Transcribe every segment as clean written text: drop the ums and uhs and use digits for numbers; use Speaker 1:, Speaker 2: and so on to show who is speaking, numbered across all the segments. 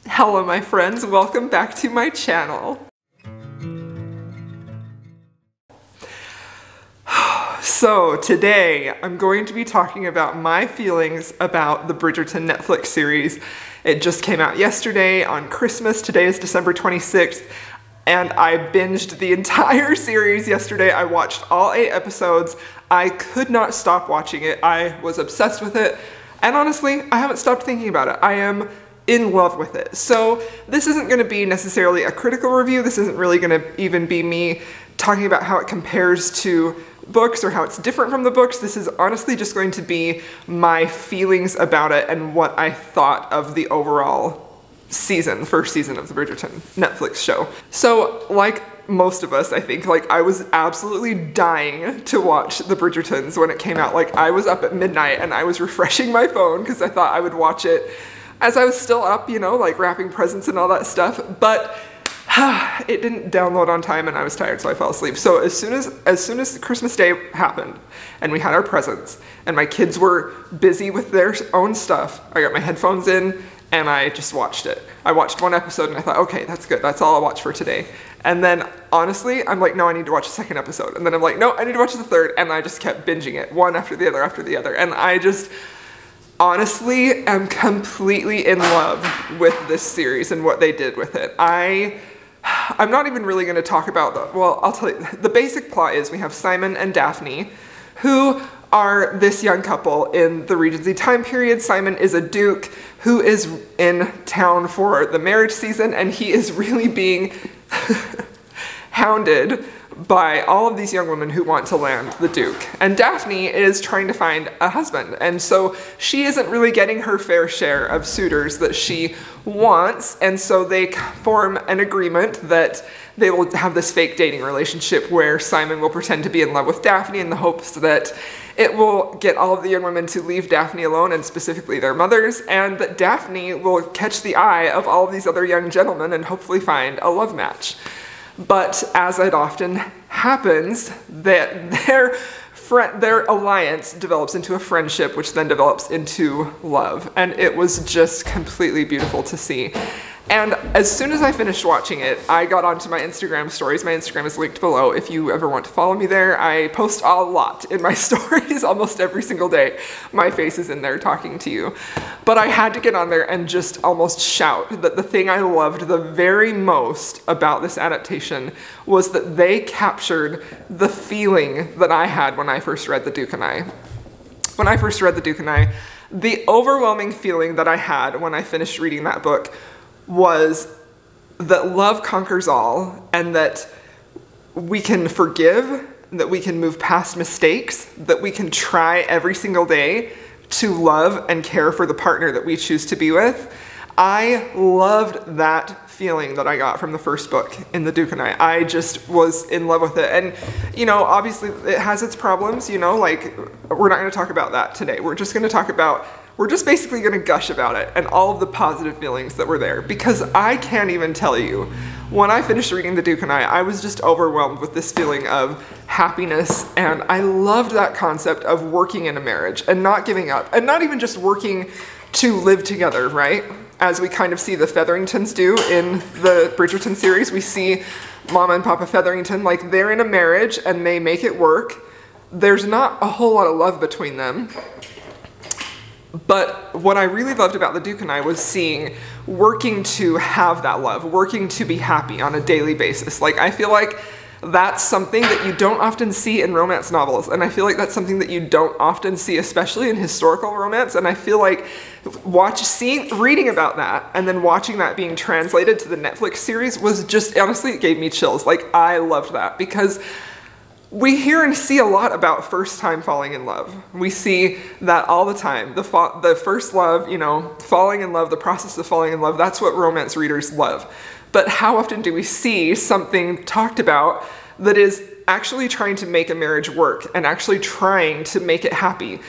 Speaker 1: Hello my friends, welcome back to my channel. So today I'm going to be talking about my feelings about the Bridgerton Netflix series. It just came out yesterday on Christmas. Today is December 26th and I binged the entire series yesterday. I watched all 8 episodes. I could not stop watching it. I was obsessed with it and honestly I haven't stopped thinking about it. I am in love with it. So this isn't going to be necessarily a critical review. This isn't really going to even be me talking about how it compares to books or how it's different from the books. This is honestly just going to be my feelings about it and what I thought of the overall season, the first season of the Bridgerton Netflix show. So like most of us, I think, like I was absolutely dying to watch the Bridgertons when it came out. Like I was up at midnight and I was refreshing my phone because I thought I would watch it as I was still up, you know, like wrapping presents and all that stuff, but it didn't download on time and I was tired, so I fell asleep. So as soon as Christmas Day happened and we had our presents and my kids were busy with their own stuff, I got my headphones in and I just watched it. I watched 1 episode and I thought, okay, that's good. That's all I'll watch for today. And then honestly, I'm like, no, I need to watch the 2nd episode. And then I'm like, no, I need to watch the 3rd. And I just kept binging it, one after the other. And I just honestly am completely in love with this series and what they did with it. I'm not even really going to talk about well, I'll tell you, the basic plot is we have Simon and Daphne, who are this young couple in the Regency time period. Simon is a duke who is in town for the marriage season, and he is really being hounded by all of these young women who want to land the Duke. And Daphne is trying to find a husband, and so she isn't really getting her fair share of suitors that she wants, and so they form an agreement that they will have this fake dating relationship where Simon will pretend to be in love with Daphne in the hopes that it will get all of the young women to leave Daphne alone, and specifically their mothers, and that Daphne will catch the eye of all of these other young gentlemen and hopefully find a love match. But as it often happens, that their alliance develops into a friendship, which then develops into love. And it was just completely beautiful to see. And as soon as I finished watching it, I got onto my Instagram stories. My Instagram is linked below if you ever want to follow me there. I post a lot in my stories almost every single day. My face is in there talking to you. But I had to get on there and just almost shout that the thing I loved the very most about this adaptation was that they captured the feeling that I had when I first read The Duke and I. When I first read The Duke and I, the overwhelming feeling that I had when I finished reading that book was that love conquers all, and that we can forgive, that we can move past mistakes, that we can try every single day to love and care for the partner that we choose to be with. I loved that feeling that I got from the first book in The Duke and I. I just was in love with it. And, you know, obviously it has its problems, you know, like we're not going to talk about that today. We're just basically going to gush about it and all of the positive feelings that were there, because I can't even tell you, when I finished reading The Duke and I was just overwhelmed with this feeling of happiness, and I loved that concept of working in a marriage and not giving up, and not even just working to live together, right? As we kind of see the Featheringtons do in the Bridgerton series. We see Mama and Papa Featherington, like they're in a marriage and they make it work. There's not a whole lot of love between them. But what I really loved about The Duke and I was seeing working to have that love, working to be happy on a daily basis. Like I feel like that's something that you don't often see in romance novels, and I feel like that's something that you don't often see, especially in historical romance. And I feel like reading about that and then watching that being translated to the Netflix series was just, honestly, it gave me chills. Like I loved that, because we hear and see a lot about first time falling in love. We see that all the time. The first love, you know, falling in love, the process of falling in love, that's what romance readers love. But how often do we see something talked about that is actually trying to make a marriage work and actually trying to make it happy?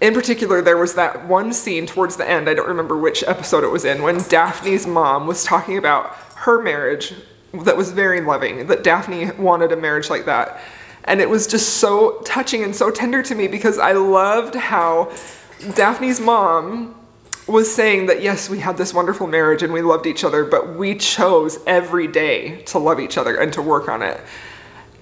Speaker 1: In particular, there was that one scene towards the end, I don't remember which episode it was in, when Daphne's mom was talking about her marriage that was very loving, that Daphne wanted a marriage like that. And it was just so touching and so tender to me, because I loved how Daphne's mom was saying that yes, we had this wonderful marriage and we loved each other, but we chose every day to love each other and to work on it.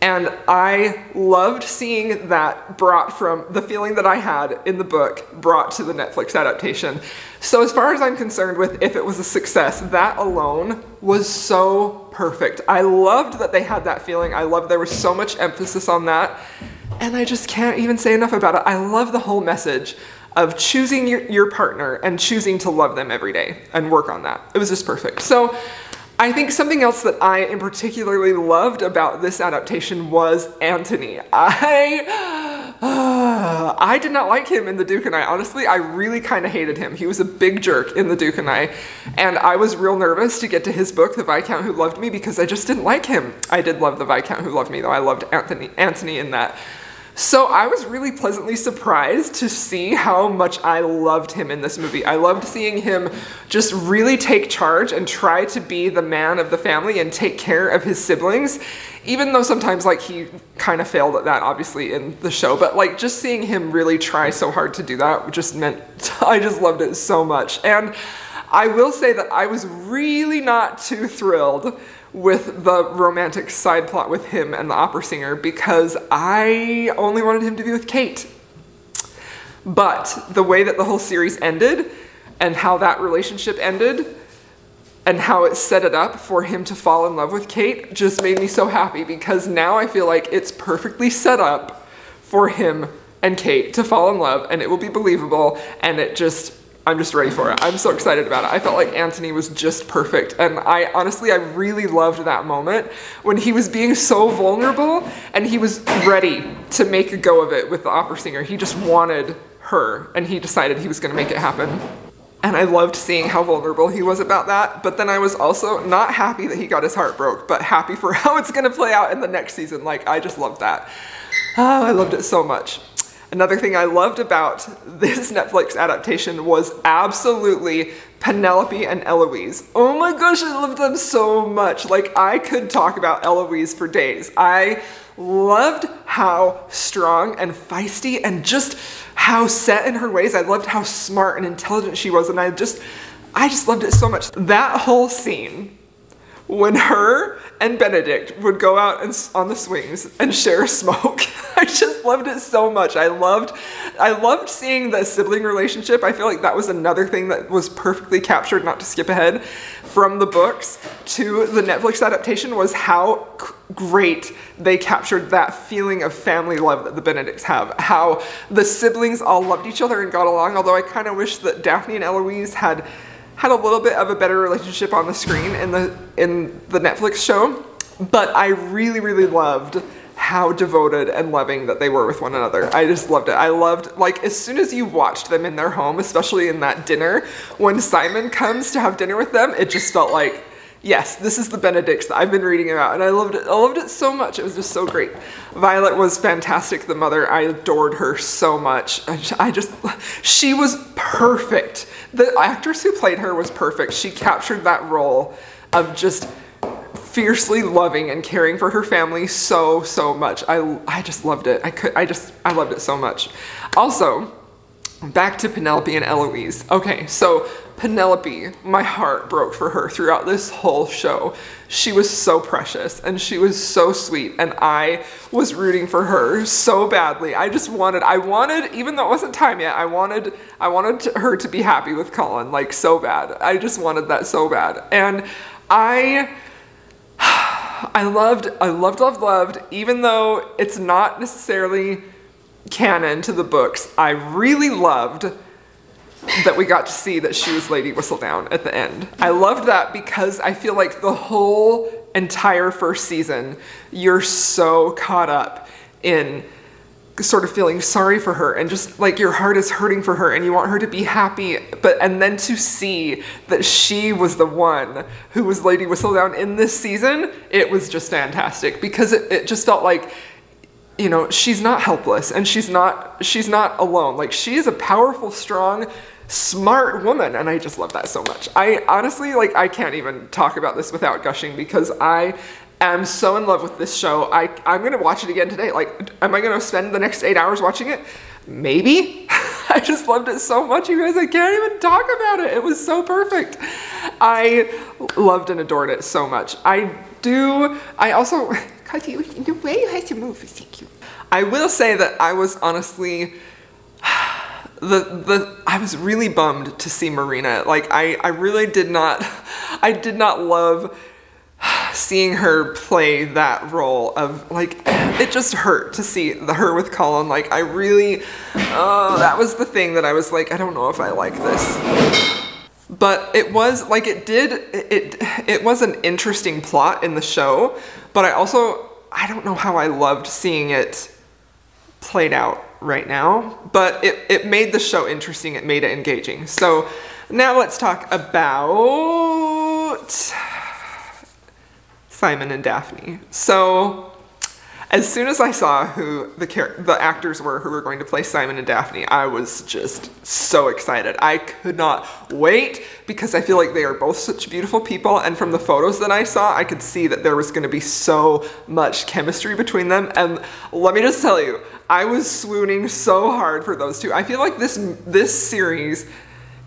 Speaker 1: And I loved seeing that brought from the feeling that I had in the book brought to the Netflix adaptation. So as far as I'm concerned with if it was a success, that alone was so perfect. I loved that they had that feeling. I loved there was so much emphasis on that. And I just can't even say enough about it. I love the whole message of choosing your partner and choosing to love them every day and work on that. It was just perfect. So I think something else that I in particularly loved about this adaptation was Anthony. I did not like him in The Duke and I. Honestly, I really kind of hated him. He was a big jerk in The Duke and I was real nervous to get to his book, The Viscount Who Loved Me, because I just didn't like him. I did love The Viscount Who Loved Me, though. I loved Anthony in that. So I was really pleasantly surprised to see how much I loved him in this movie. I loved seeing him just really take charge and try to be the man of the family and take care of his siblings, even though sometimes like he kind of failed at that obviously in the show, but like just seeing him really try so hard to do that just meant I just loved it so much. And I will say that I was really not too thrilled with the romantic side plot with him and the opera singer because I only wanted him to be with Kate. But the way that the whole series ended and how that relationship ended and how it set it up for him to fall in love with Kate just made me so happy because now I feel like it's perfectly set up for him and Kate to fall in love and it will be believable and I'm just ready for it. I'm so excited about it. I felt like Anthony was just perfect. And I really loved that moment when he was being so vulnerable and he was ready to make a go of it with the opera singer. He just wanted her and he decided he was going to make it happen. And I loved seeing how vulnerable he was about that. But then I was also not happy that he got his heart broke, but happy for how it's going to play out in the next season. Like, I just loved that. Oh, I loved it so much. Another thing I loved about this Netflix adaptation was absolutely Penelope and Eloise. Oh my gosh, I loved them so much. Like, I could talk about Eloise for days. I loved how strong and feisty and just how set in her ways. I loved how smart and intelligent she was, and I just loved it so much. That whole scene when her and Benedict would go out on the swings and share a smoke. I just loved it so much. I loved seeing the sibling relationship. I feel like that was another thing that was perfectly captured, not to skip ahead, from the books to the Netflix adaptation was how great they captured that feeling of family love that the Benedicts have. How the siblings all loved each other and got along, although I kind of wish that Daphne and Eloise had a little bit of a better relationship on the screen in the Netflix show, but I really loved how devoted and loving that they were with one another. I just loved it. I loved, like, as soon as you watched them in their home, especially in that dinner, when Simon comes to have dinner with them, it just felt like, yes, this is the Benedicts that I've been reading about, and I loved it. I loved it so much. It was just so great. Violet was fantastic, the mother. I adored her so much. She was perfect. The actress who played her was perfect. She captured that role of just fiercely loving and caring for her family so much. I just loved it. I loved it so much. Also, back to Penelope and Eloise. Okay, so Penelope, my heart broke for her throughout this whole show. She was so precious and she was so sweet and I was rooting for her so badly. I wanted, even though it wasn't time yet, I wanted her to be happy with Colin, like, so bad. I just wanted that so bad. And I loved, even though it's not necessarily canon to the books, I really loved that we got to see that she was Lady Whistledown at the end. I loved that because I feel like the whole entire first season, you're so caught up in sort of feeling sorry for her and just like your heart is hurting for her and you want her to be happy, and then to see that she was the one who was Lady Whistledown in this season, it was just fantastic because it just felt like, you know, she's not helpless and she's not alone. Like, she is a powerful, strong, smart woman, and I just love that so much. I honestly, like, I can't even talk about this without gushing because I am so in love with this show. I'm gonna watch it again today. Like, am I gonna spend the next 8 hours watching it? Maybe. I just loved it so much, you guys. I can't even talk about it. It was so perfect. I loved and adored it so much. I also, the way you have to move is thank you. I will say that I was honestly, I was really bummed to see Marina. Like, I really did not love seeing her play that role of, like, it just hurt to see her with Colin. Like, I really, that was the thing that I was like, I don't know if I like this. But it was, like, it was an interesting plot in the show, but I don't know how I loved seeing it played out right now, but it made the show interesting, it made it engaging. So now let's talk about Simon and Daphne. So as soon as I saw who the actors were who were going to play Simon and Daphne, I was just so excited. I could not wait because I feel like they are both such beautiful people, and from the photos that I saw, I could see that there was going to be so much chemistry between them. And let me just tell you, I was swooning so hard for those two. I feel like this series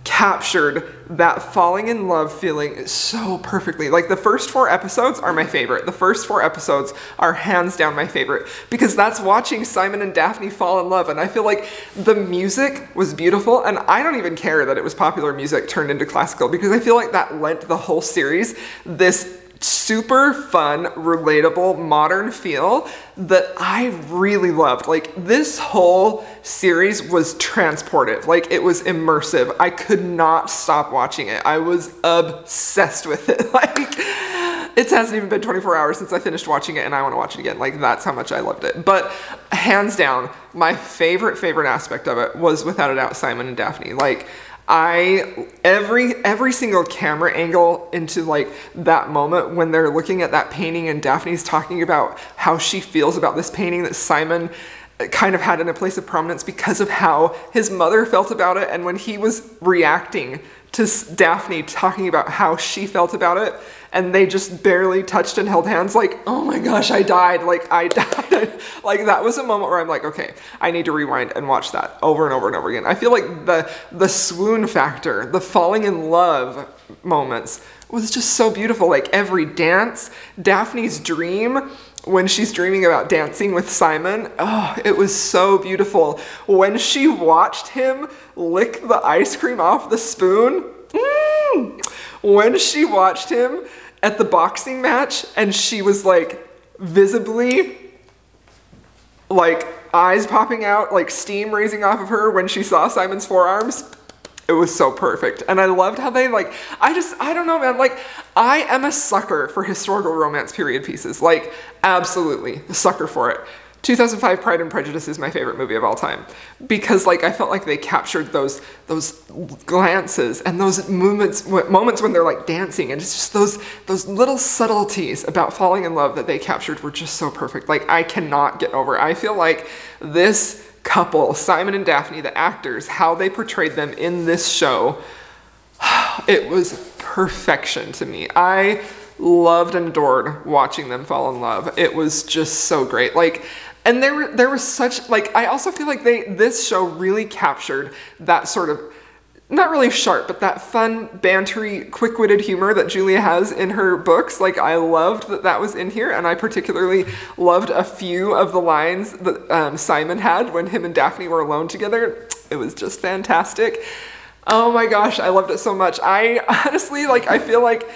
Speaker 1: captured that falling in love feeling so perfectly. Like, the first 4 episodes are my favorite. The first 4 episodes are hands down my favorite because that's watching Simon and Daphne fall in love, and I feel like the music was beautiful, and I don't even care that it was popular music turned into classical because I feel like that lent the whole series this super fun, relatable, modern feel that I really loved. Like, this whole series was transportive. Like, it was immersive. I could not stop watching it. I was obsessed with it. Like, it hasn't even been 24 hours since I finished watching it and I want to watch it again. Like, that's how much I loved it. But hands down, my favorite aspect of it was without a doubt Simon and Daphne. Like, every single camera angle into, like, that moment when they're looking at that painting and Daphne's talking about how she feels about this painting that Simon kind of had in a place of prominence because of how his mother felt about it, and when he was reacting to Daphne talking about how she felt about it, and they just barely touched and held hands, like, oh my gosh, I died. Like, I died. Like, that was a moment where I'm like, okay, I need to rewind and watch that over and over and over again. I feel like the swoon factor, the falling in love moments was just so beautiful. Like, every dance, Daphne's dream, when she's dreaming about dancing with Simon, oh, it was so beautiful. When she watched him lick the ice cream off the spoon, when she watched him at the boxing match and she was, like, visibly, like, eyes popping out, like steam raising off of her when she saw Simon's forearms, it was so perfect. And I loved how they, like, I don't know, man, like, I am a sucker for historical romance period pieces. Like, absolutely a sucker for it. 2005 Pride and Prejudice is my favorite movie of all time because, like, I felt like they captured those glances and those moments when they're, like, dancing, and it's just those little subtleties about falling in love that they captured were just so perfect. Like, I cannot get over it. I feel like this couple, Simon and Daphne, the actors, how they portrayed them in this show, it was perfection to me. I loved and adored watching them fall in love. It was just so great. Like, and there was such, like, I also feel like this show really captured that sort of, not really sharp, but that fun, bantery, quick-witted humor that Julia has in her books. Like, I loved that was in here, and I particularly loved a few of the lines that Simon had when him and Daphne were alone together. It was just fantastic. Oh my gosh, I loved it so much. I honestly, like, I feel like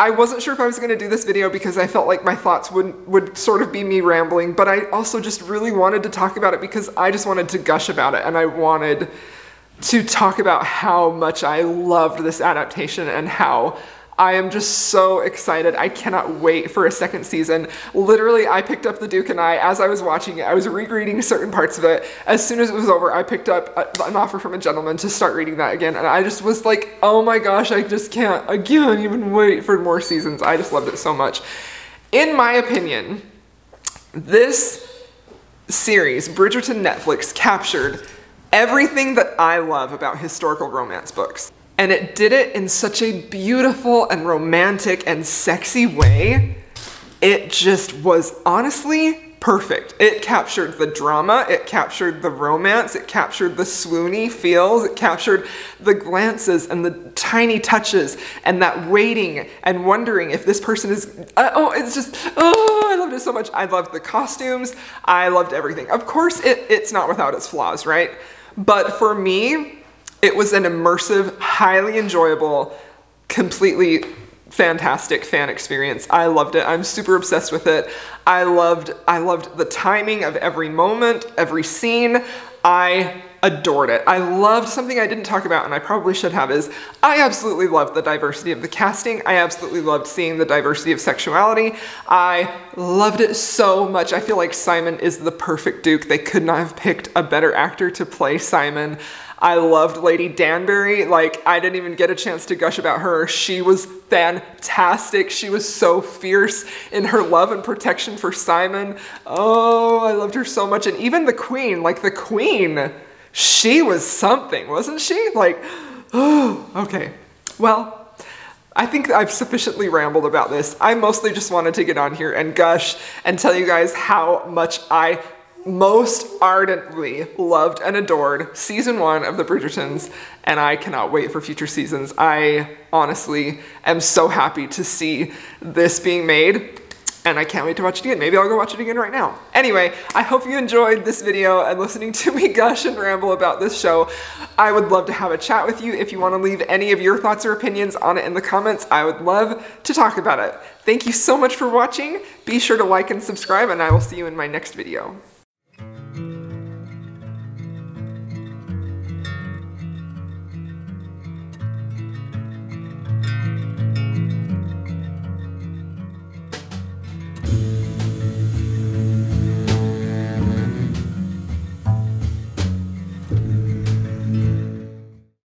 Speaker 1: I wasn't sure if I was going to do this video because I felt like my thoughts would sort of be me rambling, but I also just really wanted to talk about it because I just wanted to gush about it, and I wanted to talk about how much I loved this adaptation and how I am just so excited. I cannot wait for a second season. Literally, I picked up The Duke and I as I was watching it. I was rereading certain parts of it. As soon as it was over, I picked up An Offer from a Gentleman to start reading that again. And I just was like, oh my gosh, I can't even wait for more seasons. I just loved it so much. In my opinion, this series, Bridgerton Netflix, captured everything that I love about historical romance books. And it did it in such a beautiful and romantic and sexy way. It just was honestly perfect. It captured the drama, it captured the romance, it captured the swoony feels, it captured the glances and the tiny touches and that waiting and wondering if this person is, it's just, I loved it so much. I loved the costumes, I loved everything. Of course, it's not without its flaws, right? But for me, it was an immersive, highly enjoyable, completely fantastic fan experience. I loved it. I'm super obsessed with it. I loved the timing of every moment, every scene. I adored it. I loved something I didn't talk about, and I probably should have, is I absolutely loved the diversity of the casting. I absolutely loved seeing the diversity of sexuality. I loved it so much. I feel like Simon is the perfect Duke. They could not have picked a better actor to play Simon. I loved Lady Danbury. Like, I didn't even get a chance to gush about her. She was fantastic. She was so fierce in her love and protection for Simon. Oh, I loved her so much. And even the Queen, like the Queen, she was something, wasn't she? Like, oh, okay. Well, I think I've sufficiently rambled about this. I mostly just wanted to get on here and gush and tell you guys how much I most ardently loved and adored season 1 of the Bridgertons, and I cannot wait for future seasons. I honestly am so happy to see this being made, and I can't wait to watch it again. Maybe I'll go watch it again right now. Anyway, I hope you enjoyed this video and listening to me gush and ramble about this show. I would love to have a chat with you. If you want to leave any of your thoughts or opinions on it in the comments, I would love to talk about it. Thank you so much for watching. Be sure to like and subscribe, and I will see you in my next video.